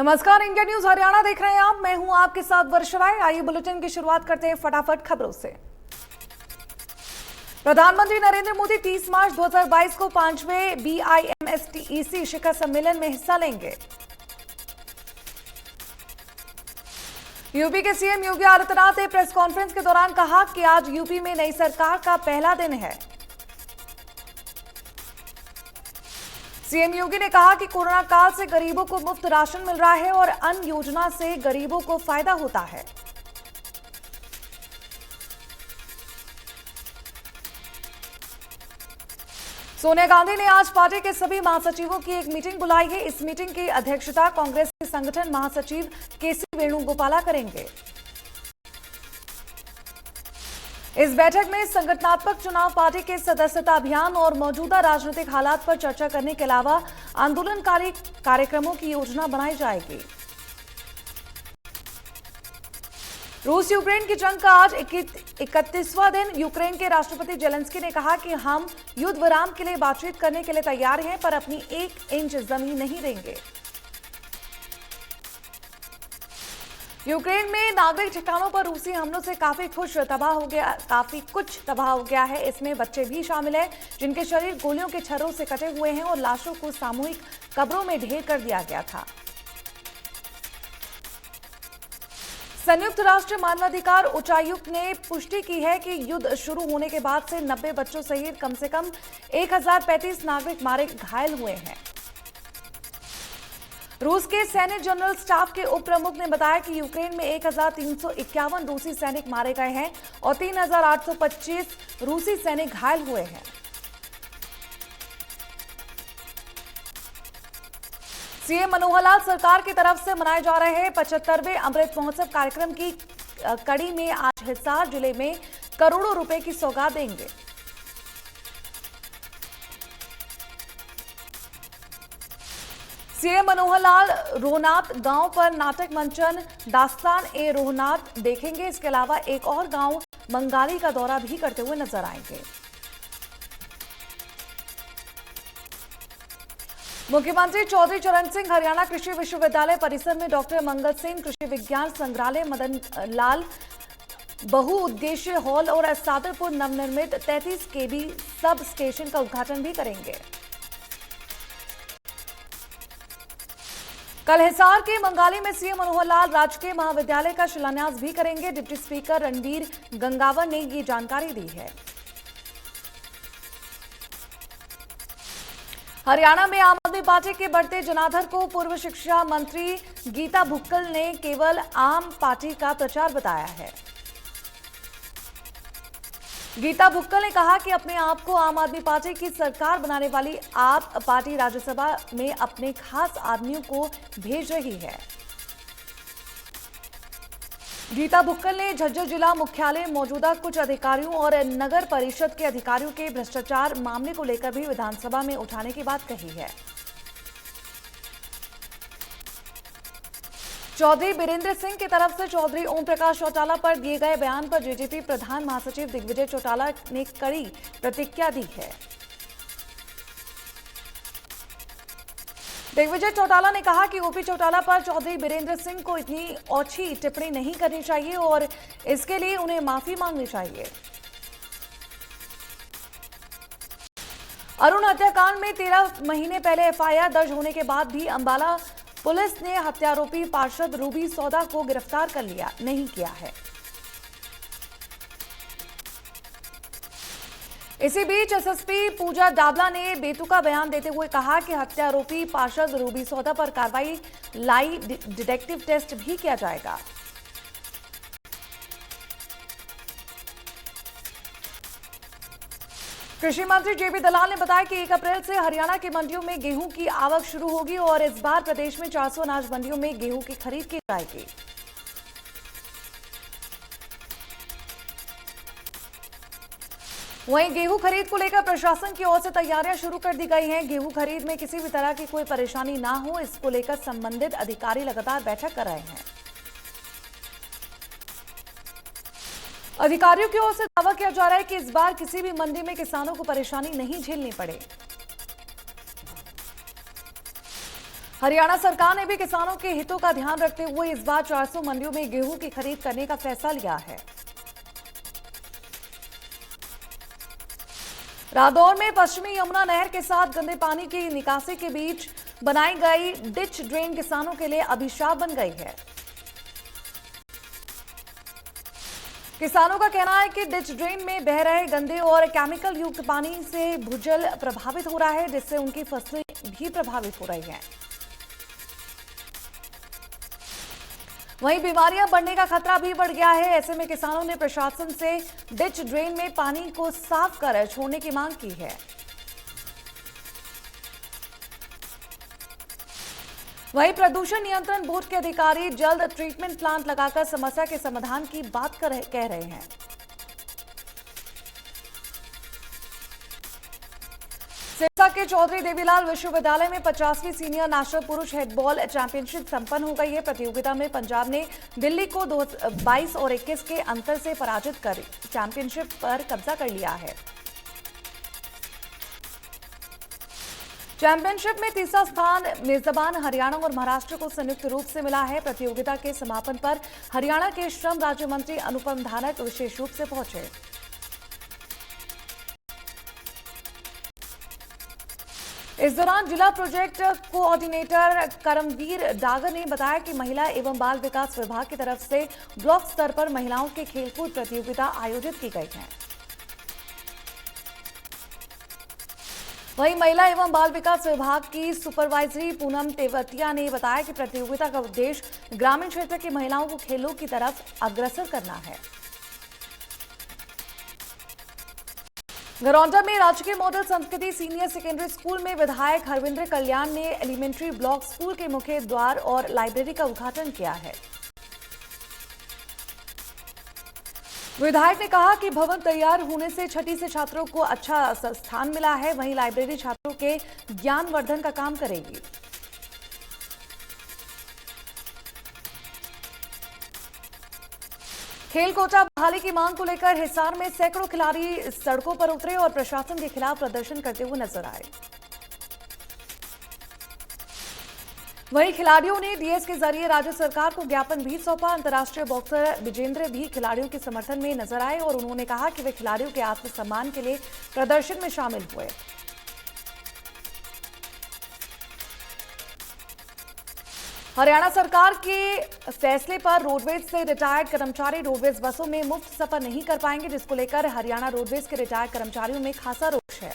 नमस्कार, India news Haryana देख रहे हैं आप। मैं हूं आपके साथ वर्षा राय। आइए बुलेटिन की शुरुआत करते हैं फटाफट खबरों से। प्रधानमंत्री नरेंद्र मोदी 30 मार्च 2022 को 5वें BIMSTEC शिखर सम्मेलन में हिस्सा लेंगे। यूपी के सीएम योगी आदित्यनाथ ने प्रेस कॉन्फ्रेंस के दौरान कहा कि आज यूपी में नई सरकार का पहला दिन है। सीएम योगी ने कहा कि कोरोना काल से गरीबों को मुफ्त राशन मिल रहा है और अन्न योजना से गरीबों को फायदा होता है। सोनिया गांधी ने आज पार्टी के सभी महासचिवों की एक मीटिंग बुलाई है। इस मीटिंग की अध्यक्षता कांग्रेस के संगठन महासचिव केसी वेणुगोपाला करेंगे। इस बैठक में संगठनात्मक चुनाव, पार्टी के सदस्यता अभियान और मौजूदा राजनीतिक हालात पर चर्चा करने के अलावा आंदोलनकारी कार्यक्रमों की योजना बनाई जाएगी। रूस यूक्रेन की जंग का आज 31वां दिन। यूक्रेन के राष्ट्रपति जेलेंस्की ने कहा कि हम युद्ध विराम के लिए बातचीत करने के लिए तैयार हैं, पर अपनी 1 इंच जमीन नहीं देंगे। यूक्रेन में नागरिक ठिकानों पर रूसी हमलों से काफी कुछ तबाह हो गया है। इसमें बच्चे भी शामिल हैं, जिनके शरीर गोलियों के छर्रों से कटे हुए हैं और लाशों को सामूहिक कब्रों में ढेर कर दिया गया था। संयुक्त राष्ट्र मानवाधिकार उच्चायुक्त ने पुष्टि की है कि युद्ध शुरू होने के बाद से 90 बच्चों सहित कम से कम 1035 नागरिक घायल हुए हैं। रूस के सैन्य जनरल स्टाफ के उप प्रमुख ने बताया कि यूक्रेन में 1351 रूसी सैनिक मारे गए हैं और 3825 रूसी सैनिक घायल हुए हैं। सीएम मनोहर लाल सरकार की तरफ से मनाए जा रहे 75वें अमृत महोत्सव कार्यक्रम की कड़ी में आज हिसार जिले में करोड़ों रुपए की सौगात देंगे। सीएम मनोहर लाल रोहनाथ गांव पर नाटक मंचन दास्तान-ए-रोहनाथ देखेंगे। इसके अलावा एक और गांव मंगाली का दौरा भी करते हुए नजर आएंगे। मुख्यमंत्री चौधरी चरण सिंह हरियाणा कृषि विश्वविद्यालय परिसर में डॉक्टर मंगल सेन कृषि विज्ञान संग्रहालय, मदन लाल बहुउद्देशीय हॉल और सादरपुर नवनिर्मित 33 kV सब स्टेशन का उद्घाटन भी करेंगे। कल हिसार के मंगाली में सीएम मनोहर लाल राजकीय महाविद्यालय का शिलान्यास भी करेंगे। डिप्टी स्पीकर रणबीर गंगावर ने ये जानकारी दी है। हरियाणा में आम आदमी पार्टी के बढ़ते जनाधार को पूर्व शिक्षा मंत्री गीता भुक्कल ने केवल आम पार्टी का प्रचार बताया है। गीता भुक्कल ने कहा कि अपने आप को आम आदमी पार्टी की सरकार बनाने वाली आप पार्टी राज्यसभा में अपने खास आदमियों को भेज रही है। गीता भुक्कल ने झज्जर जिला मुख्यालय मौजूदा कुछ अधिकारियों और नगर परिषद के अधिकारियों के भ्रष्टाचार मामले को लेकर भी विधानसभा में उठाने की बात कही है। चौधरी बीरेंद्र सिंह की तरफ से चौधरी ओम प्रकाश चौटाला पर दिए गए बयान पर जेजेपी प्रधान महासचिव दिग्विजय चौटाला ने कड़ी प्रतिक्रिया दी है। दिग्विजय चौटाला ने कहा कि ओपी चौटाला पर चौधरी बीरेंद्र सिंह को इतनी ओछी टिप्पणी नहीं करनी चाहिए और इसके लिए उन्हें माफी मांगनी चाहिए। अरुण हत्याकांड में 13 महीने पहले FIR दर्ज होने के बाद भी अंबाला पुलिस ने हत्यारोपी पार्षद रूबी सौदा को गिरफ्तार नहीं किया है। इसी बीच एसएसपी पूजा डाबला ने बेतुका बयान देते हुए कहा कि हत्यारोपी पार्षद रूबी सौदा पर कार्रवाई लाई डिटेक्टिव टेस्ट भी किया जाएगा। कृषि मंत्री जेबी दलाल ने बताया कि 1 अप्रैल से हरियाणा की मंडियों में गेहूं की आवक शुरू होगी और इस बार प्रदेश में 400 अनाज मंडियों में गेहूं की खरीद की जाएगी। वहीं गेहूं खरीद को लेकर प्रशासन की ओर से तैयारियां शुरू कर दी गई हैं। गेहूं खरीद में किसी भी तरह की कोई परेशानी ना हो, इसको लेकर संबंधित अधिकारी लगातार बैठक कर रहे हैं। अधिकारियों की ओर से दावा किया जा रहा है कि इस बार किसी भी मंडी में किसानों को परेशानी नहीं झेलनी पड़े। हरियाणा सरकार ने भी किसानों के हितों का ध्यान रखते हुए इस बार 400 मंडियों में गेहूं की खरीद करने का फैसला लिया है। रादौर में पश्चिमी यमुना नहर के साथ गंदे पानी की निकासी के बीच बनाई गई डिच ड्रेन किसानों के लिए अभिशाप बन गई है। किसानों का कहना है कि डिच ड्रेन में बह रहे गंदे और केमिकल युक्त पानी से भूजल प्रभावित हो रहा है, जिससे उनकी फसलें भी प्रभावित हो रही हैं। वहीं बीमारियां बढ़ने का खतरा भी बढ़ गया है। ऐसे में किसानों ने प्रशासन से डिच ड्रेन में पानी को साफ कर छोड़ने की मांग की है। वहीं प्रदूषण नियंत्रण बोर्ड के अधिकारी जल्द ट्रीटमेंट प्लांट लगाकर समस्या के समाधान की बात कह रहे हैं। सिरसा के चौधरी देवीलाल विश्वविद्यालय में 50वीं सीनियर नेशनल पुरुष हेडबॉल चैंपियनशिप संपन्न हो गई है। प्रतियोगिता में पंजाब ने दिल्ली को 22 और 21 के अंतर से पराजित कर चैंपियनशिप पर कब्जा कर लिया है। चैंपियनशिप में तीसरा स्थान मेजबान हरियाणा और महाराष्ट्र को संयुक्त रूप से मिला है। प्रतियोगिता के समापन पर हरियाणा के श्रम राज्य मंत्री अनुपम धानक विशेष रूप से पहुंचे। इस दौरान जिला प्रोजेक्ट कोऑर्डिनेटर करमवीर डागर ने बताया कि महिला एवं बाल विकास विभाग की तरफ से ब्लॉक स्तर पर महिलाओं के खेलकूद प्रतियोगिता आयोजित की गई है। वहीं महिला एवं बाल विकास विभाग की सुपरवाइजरी पूनम तेवतिया ने बताया कि प्रतियोगिता का उद्देश्य ग्रामीण क्षेत्र की महिलाओं को खेलों की तरफ अग्रसर करना है। घरौंडा में राजकीय मॉडल संस्कृति सीनियर सेकेंडरी स्कूल में विधायक हरविंद्र कल्याण ने एलिमेंट्री ब्लॉक स्कूल के मुख्य द्वार और लाइब्रेरी का उद्घाटन किया है। विधायक ने कहा कि भवन तैयार होने से छठी से छात्रों को अच्छा स्थान मिला है। वहीं लाइब्रेरी छात्रों के ज्ञानवर्धन का काम करेगी। खेल कोटा बहाली की मांग को लेकर हिसार में सैकड़ों खिलाड़ी सड़कों पर उतरे और प्रशासन के खिलाफ प्रदर्शन करते हुए नजर आए। वहीं खिलाड़ियों ने डीएस के जरिए राज्य सरकार को ज्ञापन भी सौंपा। अंतर्राष्ट्रीय बॉक्सर विजेंद्र भी खिलाड़ियों के समर्थन में नजर आए और उन्होंने कहा कि वे खिलाड़ियों के आत्मसम्मान के लिए प्रदर्शन में शामिल हुए। हरियाणा सरकार के फैसले पर रोडवेज से रिटायर्ड कर्मचारी रोडवेज बसों में मुफ्त सफर नहीं कर पाएंगे, जिसको लेकर हरियाणा रोडवेज के रिटायर्ड कर्मचारियों में खासा रोष है।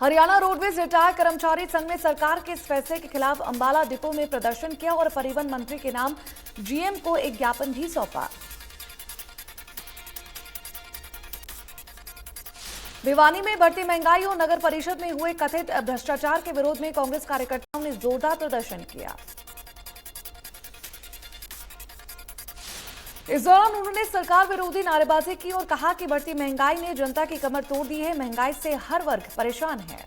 हरियाणा रोडवेज रिटायर्ड कर्मचारी संघ ने सरकार के इस फैसले के खिलाफ अंबाला डिपो में प्रदर्शन किया और परिवहन मंत्री के नाम जीएम को एक ज्ञापन भी सौंपा। भिवानी में बढ़ती महंगाई और नगर परिषद में हुए कथित भ्रष्टाचार के विरोध में कांग्रेस कार्यकर्ताओं ने जोरदार प्रदर्शन किया। इस दौरान उन्होंने सरकार विरोधी नारेबाजी की और कहा कि बढ़ती महंगाई ने जनता की कमर तोड़ दी है। महंगाई से हर वर्ग परेशान है।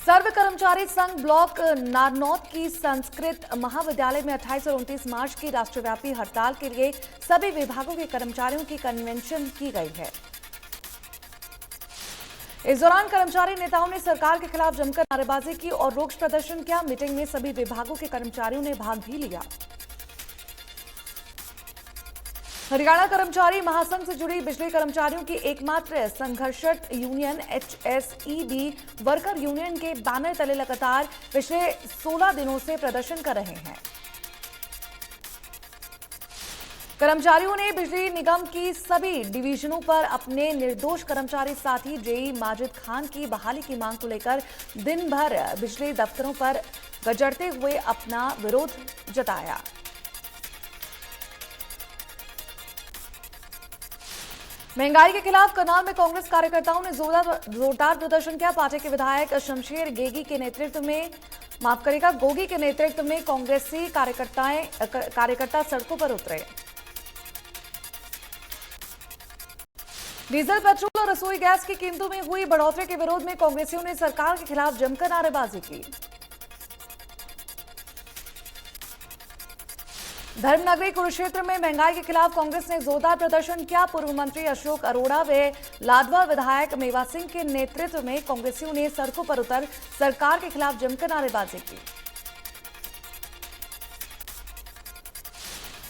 सर्व कर्मचारी संघ ब्लॉक नारनौत की संस्कृत महाविद्यालय में 28 और 29 मार्च की राष्ट्रव्यापी हड़ताल के लिए सभी विभागों के कर्मचारियों की कन्वेंशन की गई है। इस दौरान कर्मचारी नेताओं ने सरकार के खिलाफ जमकर नारेबाजी की और रोष प्रदर्शन किया। मीटिंग में सभी विभागों के कर्मचारियों ने भाग भी लिया। हरियाणा कर्मचारी महासंघ से जुड़ी बिजली कर्मचारियों की एकमात्र संघर्षरत यूनियन HSEB वर्कर यूनियन के बैनर तले लगातार पिछले 16 दिनों से प्रदर्शन कर रहे हैं। कर्मचारियों ने बिजली निगम की सभी डिवीजनों पर अपने निर्दोष कर्मचारी साथी जेई माजिद खान की बहाली की मांग को लेकर दिन भर बिजली दफ्तरों पर गजरते हुए अपना विरोध जताया। महंगाई के खिलाफ करनाल में कांग्रेस कार्यकर्ताओं ने जोरदार प्रदर्शन किया। पार्टी के विधायक शमशेर गोगी के नेतृत्व में कांग्रेसी कार्यकर्ता सड़कों पर उतरे। डीजल, पेट्रोल और रसोई गैस की कीमतों में हुई बढ़ोतरी के विरोध में कांग्रेसियों ने सरकार के खिलाफ जमकर नारेबाजी की। धर्मनगरी कुरुक्षेत्र में महंगाई के खिलाफ कांग्रेस ने जोरदार प्रदर्शन किया। पूर्व मंत्री अशोक अरोड़ा व लाडवा विधायक मेवा सिंह के नेतृत्व में कांग्रेसियों ने सड़कों पर उतर सरकार के खिलाफ जमकर नारेबाजी की।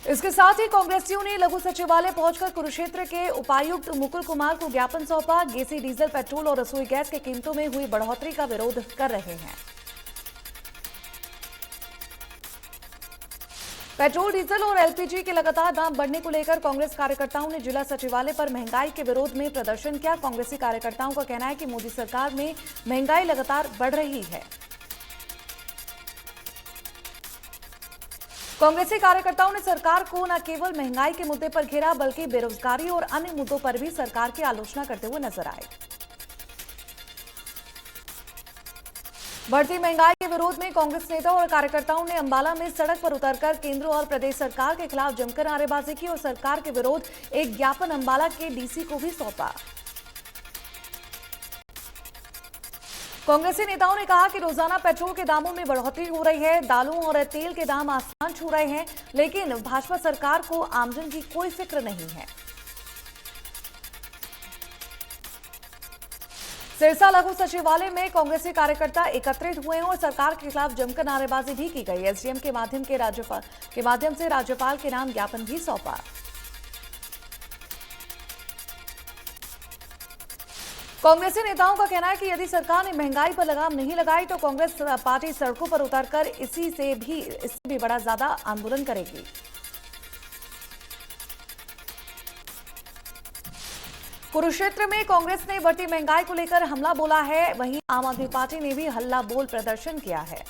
इसके साथ ही कांग्रेसियों ने लघु सचिवालय पहुंचकर कुरुक्षेत्र के उपायुक्त मुकुल कुमार को ज्ञापन सौंपा। गैसी डीजल, पेट्रोल और रसोई गैस की कीमतों में हुई बढ़ोतरी का विरोध कर रहे हैं। पेट्रोल, डीजल और एलपीजी के लगातार दाम बढ़ने को लेकर कांग्रेस कार्यकर्ताओं ने जिला सचिवालय पर महंगाई के विरोध में प्रदर्शन किया। कांग्रेसी कार्यकर्ताओं का कहना है कि मोदी सरकार में महंगाई लगातार बढ़ रही है। कांग्रेसी कार्यकर्ताओं ने सरकार को न केवल महंगाई के मुद्दे पर घेरा बल्कि बेरोजगारी और अन्य मुद्दों पर भी सरकार की आलोचना करते हुए नजर आए। बढ़ती महंगाई के विरोध में कांग्रेस नेता और कार्यकर्ताओं ने अंबाला में सड़क पर उतरकर केंद्र और प्रदेश सरकार के खिलाफ जमकर नारेबाजी की और सरकार के विरोध एक ज्ञापन अंबाला के डीसी को भी सौंपा। कांग्रेसी नेताओं ने कहा कि रोजाना पेट्रोल के दामों में बढ़ोतरी हो रही है, दालों और तेल के दाम आसमान छू रहे हैं, लेकिन भाजपा सरकार को आमजन की कोई फिक्र नहीं है। सिरसा लघु सचिवालय में कांग्रेसी कार्यकर्ता एकत्रित हुए हैं और सरकार के खिलाफ जमकर नारेबाजी भी की गई। एसडीएम के माध्यम से राज्यपाल के नाम ज्ञापन भी सौंपा। कांग्रेसी नेताओं का कहना है कि यदि सरकार ने महंगाई पर लगाम नहीं लगाई तो कांग्रेस पार्टी सड़कों पर उतरकर इससे भी बड़ा ज्यादा आंदोलन करेगी। कुरुक्षेत्र में कांग्रेस ने बढ़ती महंगाई को लेकर हमला बोला है, वहीं आम आदमी पार्टी ने भी हल्ला बोल प्रदर्शन किया है।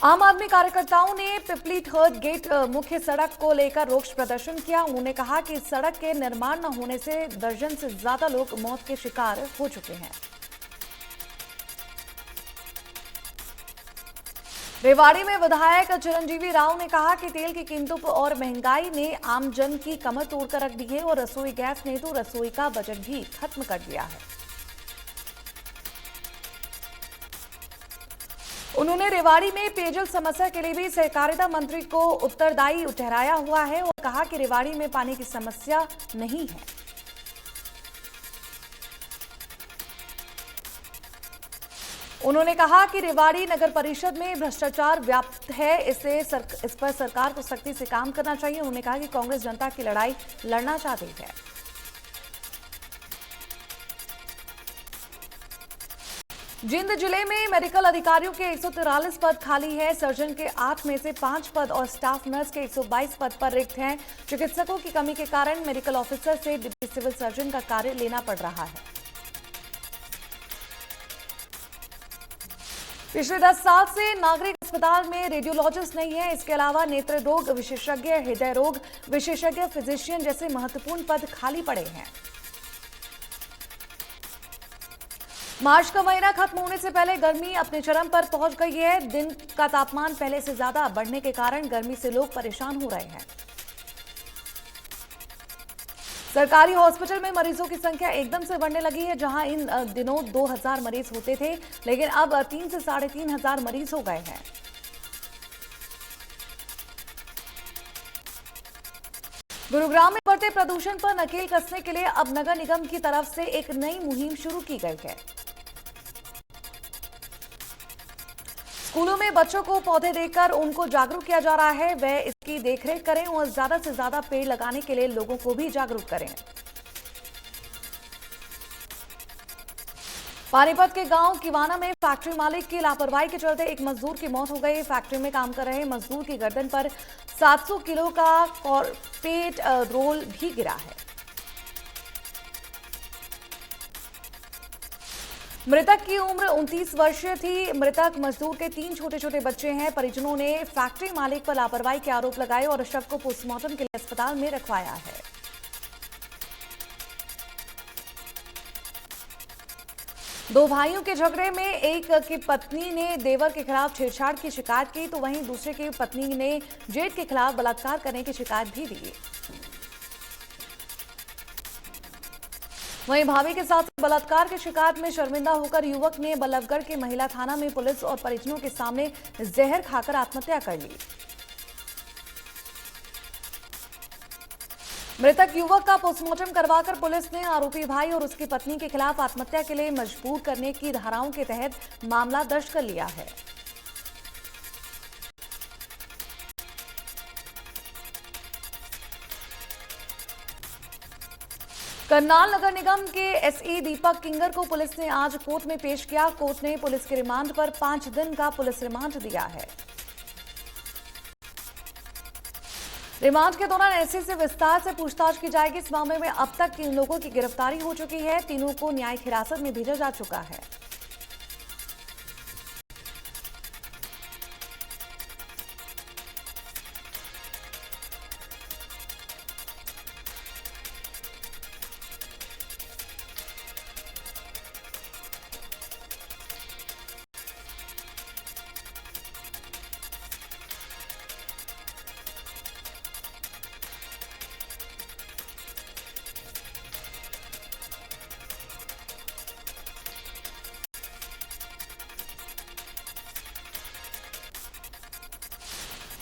आम आदमी कार्यकर्ताओं ने पिपली थर्ड गेट मुख्य सड़क को लेकर रोष प्रदर्शन किया। उन्होंने कहा कि सड़क के निर्माण न होने से दर्जन से ज्यादा लोग मौत के शिकार हो चुके हैं। रेवाड़ी में विधायक चिरंजीवी राव ने कहा कि तेल की कीमतों और महंगाई ने आम जन की कमर तोड़कर रख दी है और रसोई गैस ने तो रसोई का बजट भी खत्म कर दिया है। उन्होंने रेवाड़ी में पेयजल समस्या के लिए भी सहकारिता मंत्री को उत्तरदायी ठहराया हुआ है और कहा कि रेवाड़ी में पानी की समस्या नहीं है। उन्होंने कहा कि रेवाड़ी नगर परिषद में भ्रष्टाचार व्याप्त है, इस पर सरकार को सख्ती से काम करना चाहिए। उन्होंने कहा कि कांग्रेस जनता की लड़ाई लड़ना चाहती है। जींद जिले में मेडिकल अधिकारियों के 143 पद खाली है। सर्जन के 8 में से 5 पद और स्टाफ नर्स के 122 पद पर रिक्त हैं। चिकित्सकों की कमी के कारण मेडिकल ऑफिसर से डिप्टी सिविल सर्जन का कार्य लेना पड़ रहा है। पिछले 10 साल से नागरिक अस्पताल में रेडियोलॉजिस्ट नहीं है। इसके अलावा नेत्र रोग विशेषज्ञ, हृदय रोग विशेषज्ञ, फिजिशियन जैसे महत्वपूर्ण पद खाली पड़े हैं। मार्च का महीना खत्म होने से पहले गर्मी अपने चरम पर पहुंच गई है। दिन का तापमान पहले से ज्यादा बढ़ने के कारण गर्मी से लोग परेशान हो रहे हैं। सरकारी हॉस्पिटल में मरीजों की संख्या एकदम से बढ़ने लगी है। जहां इन दिनों 2000 मरीज होते थे, लेकिन अब 3 से 3500 मरीज हो गए हैं। गुरुग्राम में बढ़ते प्रदूषण पर नकेल कसने के लिए अब नगर निगम की तरफ से एक नई मुहिम शुरू की गई है। स्कूलों में बच्चों को पौधे देकर उनको जागरूक किया जा रहा है। वह इसकी देखरेख करें और ज्यादा से ज्यादा पेड़ लगाने के लिए लोगों को भी जागरूक करें। पानीपत के गांव किवाना में फैक्ट्री मालिक की लापरवाही के चलते एक मजदूर की मौत हो गई। फैक्ट्री में काम कर रहे मजदूर की गर्दन पर 700 किलो का कॉर्पेट रोल भी गिरा है। मृतक की उम्र 29 वर्षीय थी। मृतक मजदूर के 3 छोटे छोटे बच्चे हैं। परिजनों ने फैक्ट्री मालिक पर लापरवाही के आरोप लगाए और शव को पोस्टमार्टम के लिए अस्पताल में रखवाया है। दो भाइयों के झगड़े में एक की पत्नी ने देवर के खिलाफ छेड़छाड़ की शिकायत की, तो वहीं दूसरे की पत्नी ने जेठ के खिलाफ बलात्कार करने की शिकायत भी दी। वहीं भाभी के साथ बलात्कार की शिकायत में शर्मिंदा होकर युवक ने बल्लभगढ़ के महिला थाना में पुलिस और परिजनों के सामने जहर खाकर आत्महत्या कर ली। मृतक युवक का पोस्टमार्टम करवाकर पुलिस ने आरोपी भाई और उसकी पत्नी के खिलाफ आत्महत्या के लिए मजबूर करने की धाराओं के तहत मामला दर्ज कर लिया है। करनाल नगर निगम के एसई दीपक किंगर को पुलिस ने आज कोर्ट में पेश किया। कोर्ट ने पुलिस के रिमांड पर 5 दिन का पुलिस रिमांड दिया है। रिमांड के दौरान एसई से विस्तार से पूछताछ की जाएगी। इस मामले में अब तक 3 लोगों की गिरफ्तारी हो चुकी है। तीनों को न्यायिक हिरासत में भेजा जा चुका है।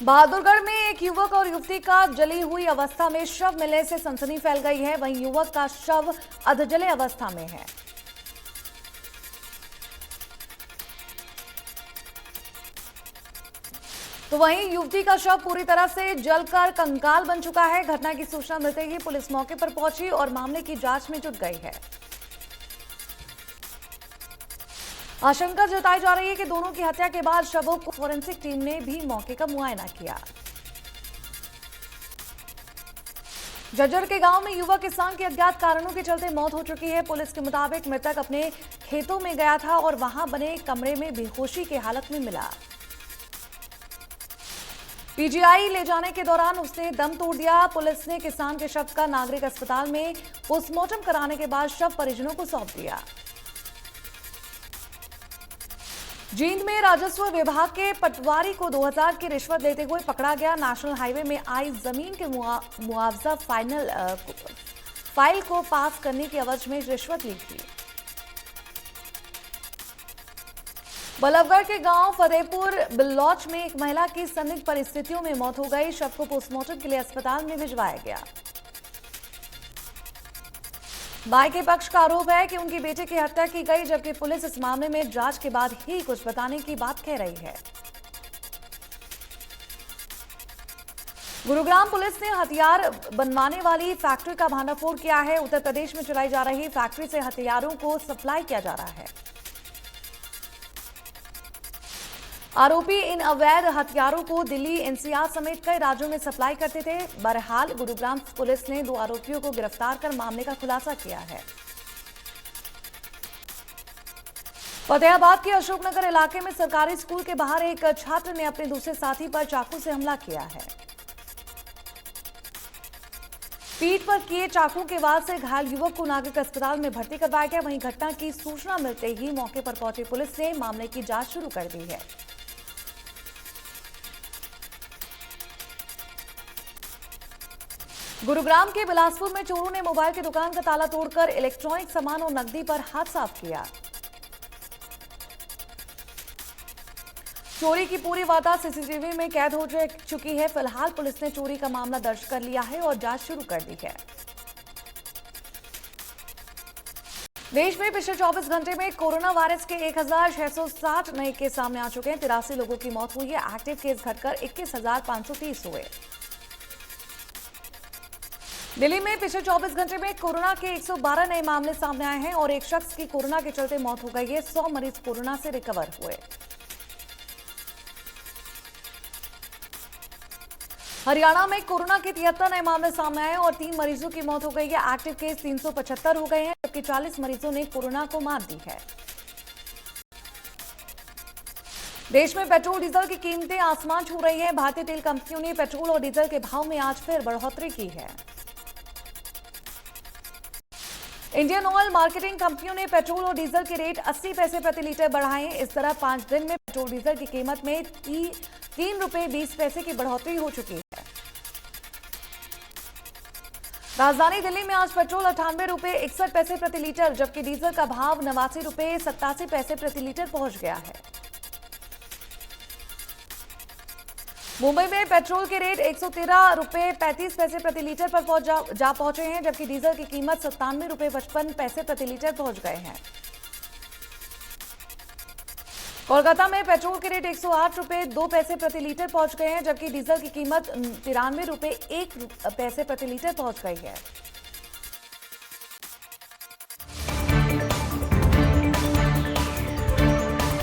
बहादुरगढ़ में एक युवक और युवती का जली हुई अवस्था में शव मिलने से सनसनी फैल गई है। वहीं युवक का शव अधजले अवस्था में है। तो वहीं युवती का शव पूरी तरह से जलकर कंकाल बन चुका है। घटना की सूचना मिलते ही पुलिस मौके पर पहुंची और मामले की जांच में जुट गई है। आशंका जताई जा रही है कि दोनों की हत्या के बाद शवों को फोरेंसिक टीम ने भी मौके का मुआयना किया। जज्जर के गांव में युवक किसान के अज्ञात कारणों के चलते मौत हो चुकी है। पुलिस के मुताबिक मृतक अपने खेतों में गया था और वहां बने कमरे में बेहोशी की हालत में मिला। पीजीआई ले जाने के दौरान उसने दम तोड़ दिया। पुलिस ने किसान के शव का नागरिक अस्पताल में पोस्टमार्टम कराने के बाद शव परिजनों को सौंप दिया। जींद में राजस्व विभाग के पटवारी को 2000 की रिश्वत लेते हुए पकड़ा गया। नेशनल हाईवे में आई जमीन के मुआवजा फाइल को पास करने की एवज में रिश्वत ली थी। बल्लभगढ़ के गांव फतेहपुर बिल्लौच में एक महिला की संदिग्ध परिस्थितियों में मौत हो गई। शव को पोस्टमार्टम के लिए अस्पताल में भिजवाया गया। भाई के पक्ष का आरोप है कि उनकी बेटे की हत्या की गई, जबकि पुलिस इस मामले में जांच के बाद ही कुछ बताने की बात कह रही है। गुरुग्राम पुलिस ने हथियार बनवाने वाली फैक्ट्री का भांडाफोड़ किया है। उत्तर प्रदेश में चलाई जा रही फैक्ट्री से हथियारों को सप्लाई किया जा रहा है। आरोपी इन अवैध हथियारों को दिल्ली, एनसीआर समेत कई राज्यों में सप्लाई करते थे। बहरहाल गुरुग्राम पुलिस ने 2 आरोपियों को गिरफ्तार कर मामले का खुलासा किया है। फतेहाबाद के अशोकनगर इलाके में सरकारी स्कूल के बाहर एक छात्र ने अपने दूसरे साथी पर चाकू से हमला किया है। पीठ पर किए चाकू के वार से घायल युवक को नागरिक अस्पताल में भर्ती करवाया गया। वहीं घटना की सूचना मिलते ही मौके पर पहुंची पुलिस ने मामले की जांच शुरू कर दी है। गुरुग्राम के बिलासपुर में चोरों ने मोबाइल की दुकान का ताला तोड़कर इलेक्ट्रॉनिक सामान और नकदी पर हाथ साफ किया। चोरी की पूरी वारदात सीसीटीवी में कैद हो चुकी है। फिलहाल पुलिस ने चोरी का मामला दर्ज कर लिया है और जांच शुरू कर दी है। देश में पिछले 24 घंटे में कोरोना वायरस के 1660 नए केस सामने आ चुके हैं। 83 लोगों की मौत हुई है। एक्टिव केस घटकर 21,530 हुए। दिल्ली में पिछले 24 घंटे में कोरोना के 112 नए मामले सामने आए हैं और एक शख्स की कोरोना के चलते मौत हो गई है। 100 मरीज कोरोना से रिकवर हुए। हरियाणा में कोरोना के 73 नए मामले सामने आए और 3 मरीजों की मौत हो गई है। एक्टिव केस 375 हो गए हैं, जबकि 40 मरीजों ने कोरोना को मात दी है। देश में पेट्रोल डीजल की कीमतें आसमान छू रही हैं। भारतीय तेल कंपनियों ने पेट्रोल और डीजल के भाव में आज फिर बढ़ोतरी की है। इंडियन ऑयल मार्केटिंग कंपनियों ने पेट्रोल और डीजल के रेट 80 पैसे प्रति लीटर बढ़ाए। इस तरह 5 दिन में पेट्रोल डीजल की कीमत में 3 रुपये 20 पैसे की बढ़ोतरी हो चुकी है। राजधानी दिल्ली में आज पेट्रोल 98 रुपए 61 पैसे प्रति लीटर, जबकि डीजल का भाव 89 रुपए 87 पैसे प्रति लीटर पहुंच गया है। मुंबई में पेट्रोल के रेट 113 रुपए 35 पैसे प्रति लीटर पर जा पहुंचे हैं, जबकि डीजल की कीमत 97 रुपए 55 पैसे प्रति लीटर पहुंच गए हैं। कोलकाता में पेट्रोल के रेट 108 रुपए 2 पैसे प्रति लीटर पहुंच गए हैं, जबकि डीजल की कीमत 93 रुपए 1 पैसे प्रति लीटर पहुंच गई है।